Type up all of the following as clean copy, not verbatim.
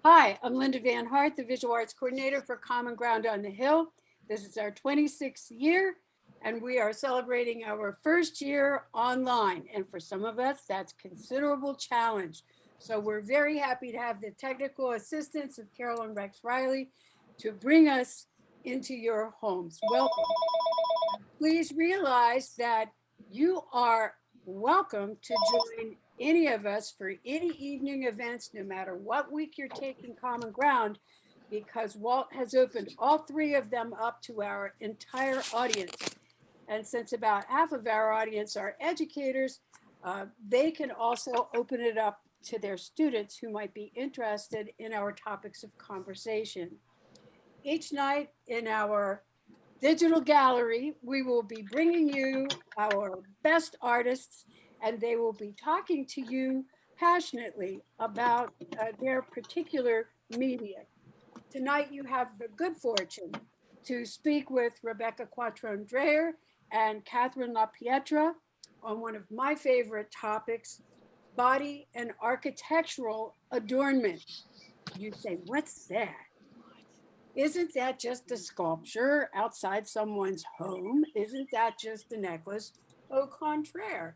Hi, I'm Linda Van Hart, the Visual Arts Coordinator for Common Ground on the Hill. This is our 26th year, and we are celebrating our first year online. And for some of us, that's considerable challenge. So we're very happy to have the technical assistance of Carol and Rex Riley to bring us into your homes. Welcome. Please realize that you are welcome to join any of us for any evening events, no matter what week you're taking Common Ground, because Walt has opened all three of them up to our entire audience. And since about half of our audience are educators, they can also open it up to their students who might be interested in our topics of conversation. Each night in our digital gallery, we will be bringing you our best artists, and they will be talking to you passionately about their particular media. Tonight, you have the good fortune to speak with Rebecca Quattrone Dreyer and Catherine LaPietra on one of my favorite topics, body and architectural adornment. You say, what's that? Isn't that just a sculpture outside someone's home? Isn't that just a necklace? Au contraire.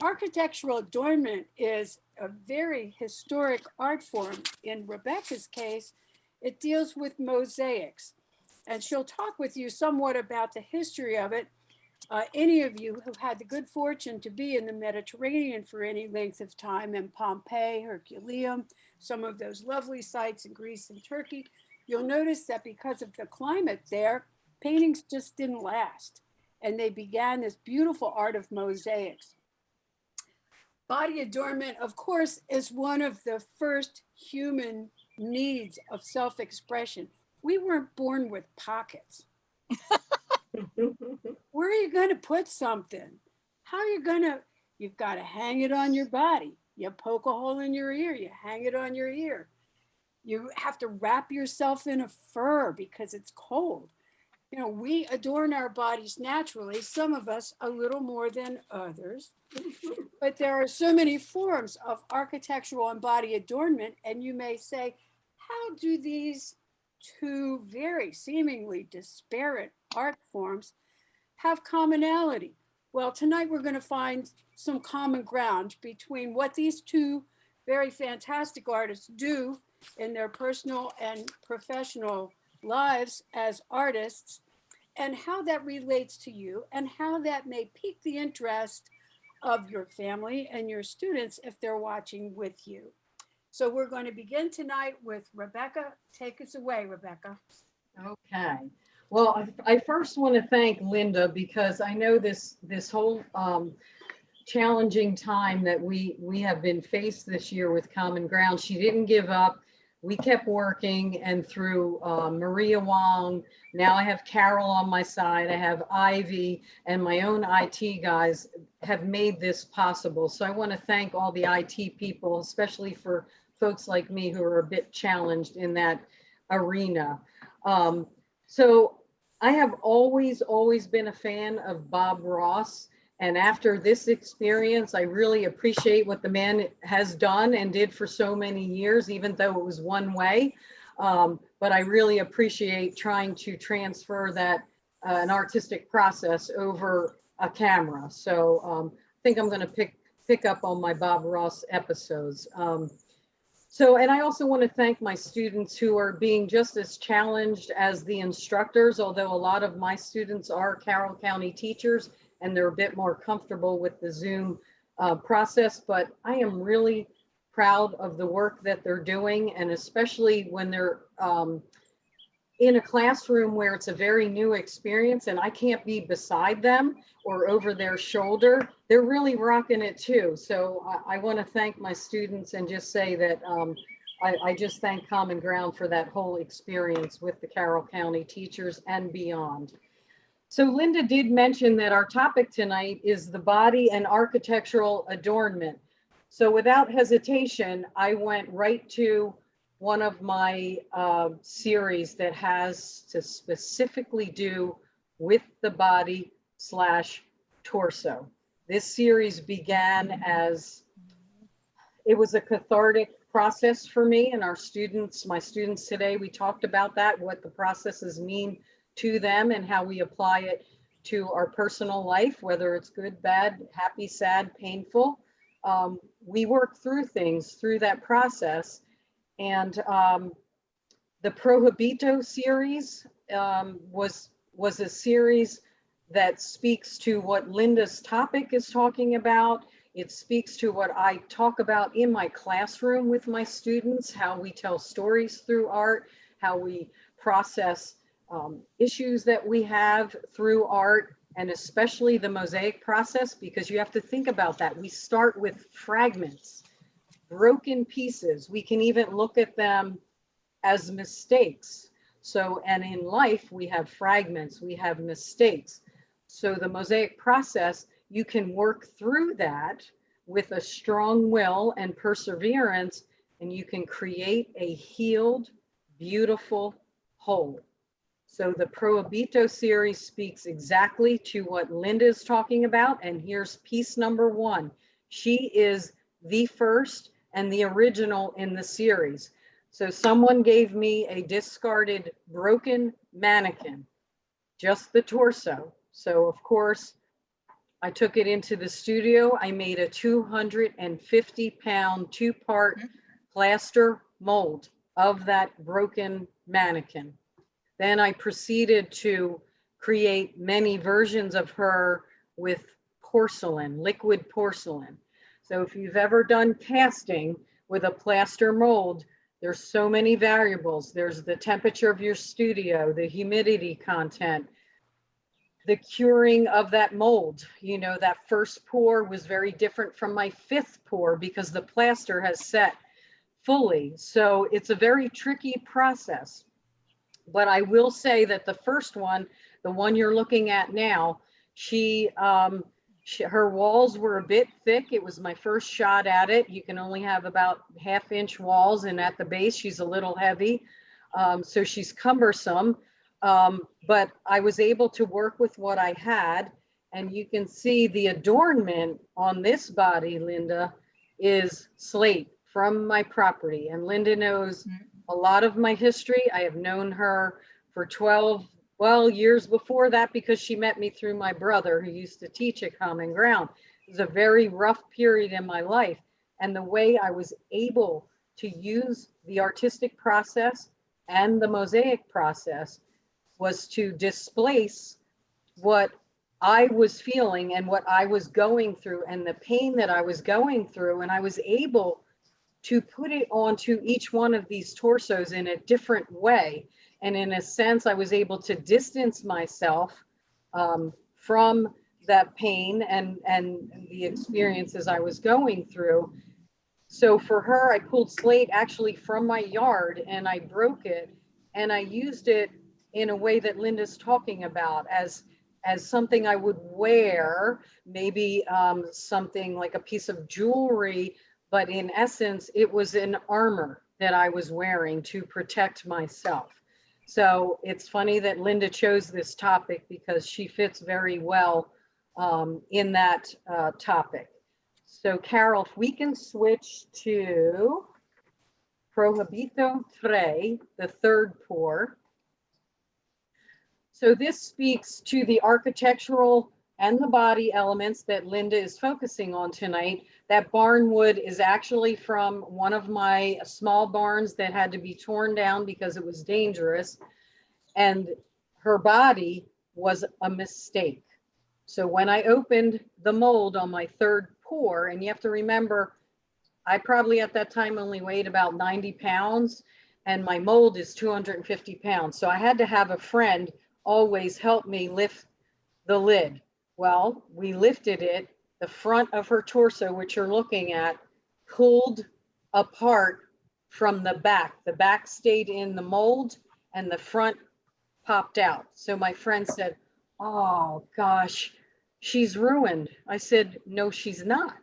Architectural adornment is a very historic art form. In Rebecca's case, it deals with mosaics. And she'll talk with you somewhat about the history of it. Any of you who've had the good fortune to be in the Mediterranean for any length of time, in Pompeii, Herculaneum, some of those lovely sites in Greece and Turkey, you'll notice that because of the climate there, paintings just didn't last. And they began this beautiful art of mosaics. Body adornment, of course, is one of the first human needs of self-expression. We weren't born with pockets. Where are you going to put something? How are you going to, you've got to hang it on your body. You poke a hole in your ear, you hang it on your ear. You have to wrap yourself in a fur because it's cold. You know, we adorn our bodies naturally, some of us a little more than others, but there are so many forms of architectural and body adornment. And you may say, how do these two very seemingly disparate art forms have commonality? Well, tonight we're going to find some common ground between what these two very fantastic artists do in their personal and professional lives as artists, and how that relates to you, and how that may pique the interest of your family and your students if they're watching with you. So we're going to begin tonight with Rebecca. Take us away, Rebecca. Okay. Well, I first want to thank Linda because I know this whole challenging time that we have been faced this year with Common Ground. She didn't give up. We kept working, and through Maria Wong, now I have Carol on my side, I have Ivy, and my own IT guys have made this possible. So I want to thank all the IT people, especially for folks like me who are a bit challenged in that arena. So I have always been a fan of Bob Ross. And after this experience, I really appreciate what the man has done and did for so many years, even though it was one way. But I really appreciate trying to transfer that an artistic process over a camera. So I think I'm going to pick up on my Bob Ross episodes. And I also want to thank my students who are being just as challenged as the instructors, although a lot of my students are Carroll County teachers and they're a bit more comfortable with the Zoom process. But I am really proud of the work that they're doing, and especially when they're in a classroom where it's a very new experience and I can't be beside them or over their shoulder, they're really rocking it too. So I want to thank my students and just say that I just thank Common Ground for that whole experience with the Carroll County teachers and beyond. So Linda did mention that our topic tonight is the body and architectural adornment. So without hesitation, I went right to one of my series that has to specifically do with the body / torso. This series began as, it was a cathartic process for me and our students, my students today. We talked about that, what the processes mean to them and how we apply it to our personal life, whether it's good, bad, happy, sad, painful. We work through things through that process. And the Prohibito series was a series that speaks to what Linda's topic is talking about. It speaks to what I talk about in my classroom with my students, how we tell stories through art, how we process issues that we have through art, and especially the mosaic process, because you have to think about that. We start with fragments, broken pieces. We can even look at them as mistakes. So, and in life, we have fragments, we have mistakes. So the mosaic process, you can work through that with a strong will and perseverance, and you can create a healed, beautiful whole. So the Prohibito series speaks exactly to what Linda is talking about. And here's piece number 1. She is the first and the original in the series. So someone gave me a discarded broken mannequin, just the torso. So of course, I took it into the studio. I made a 250-pound, 2-part plaster mold of that broken mannequin. Then I proceeded to create many versions of her with porcelain, liquid porcelain. So if you've ever done casting with a plaster mold, there's so many variables. There's the temperature of your studio, the humidity content, the curing of that mold. You know, that first pour was very different from my 5th pour because the plaster has set fully. So it's a very tricky process. But I will say that the first one, the one you're looking at now, her walls were a bit thick. It was my first shot at it. You can only have about 1/2-inch walls, and at the base, she's a little heavy. So she's cumbersome. But I was able to work with what I had. And you can see the adornment on this body, Linda, is slate from my property. And Linda knows a lot of my history. I have known her for 12 years before that, because she met me through my brother who used to teach at Common Ground. It was a very rough period in my life. And the way I was able to use the artistic process and the mosaic process was to displace what I was feeling and what I was going through and the pain that I was going through. And I was able to put it onto each one of these torsos in a different way. And in a sense, I was able to distance myself from that pain and the experiences I was going through. So for her, I pulled slate actually from my yard and I broke it and I used it in a way that Linda's talking about as something I would wear, maybe something like a piece of jewelry, but in essence, it was an armor that I was wearing to protect myself. So it's funny that Linda chose this topic because she fits very well in that topic. So Carol, if we can switch to Prohibito 3, the 3rd pour. So this speaks to the architectural and the body elements that Linda is focusing on tonight. That barn wood is actually from one of my small barns that had to be torn down because it was dangerous. And her body was a mistake. So when I opened the mold on my 3rd pour, and you have to remember, I probably at that time only weighed about 90 pounds and my mold is 250 pounds. So I had to have a friend always help me lift the lid. Well, we lifted it, the front of her torso, which you're looking at, pulled apart from the back. The back stayed in the mold and the front popped out. So my friend said, "Oh gosh, she's ruined." I said, "No, she's not.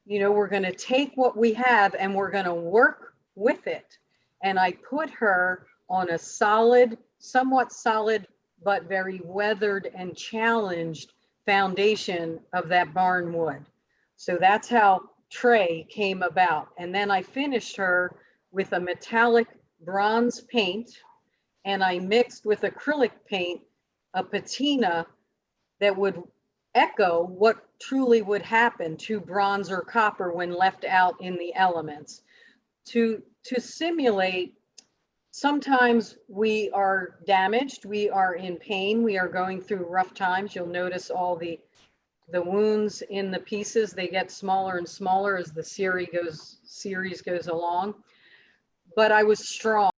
You know, we're going to take what we have and we're going to work with it." And I put her on a solid, somewhat solid, but very weathered and challenged foundation of that barn wood. So that's how tray came about. And then I finished her with a metallic bronze paint, and I mixed with acrylic paint a patina that would echo what truly would happen to bronze or copper when left out in the elements. To simulate, sometimes we are damaged, we are in pain, we are going through rough times. You'll notice all the wounds in the pieces, they get smaller and smaller as the series goes along. But I was strong.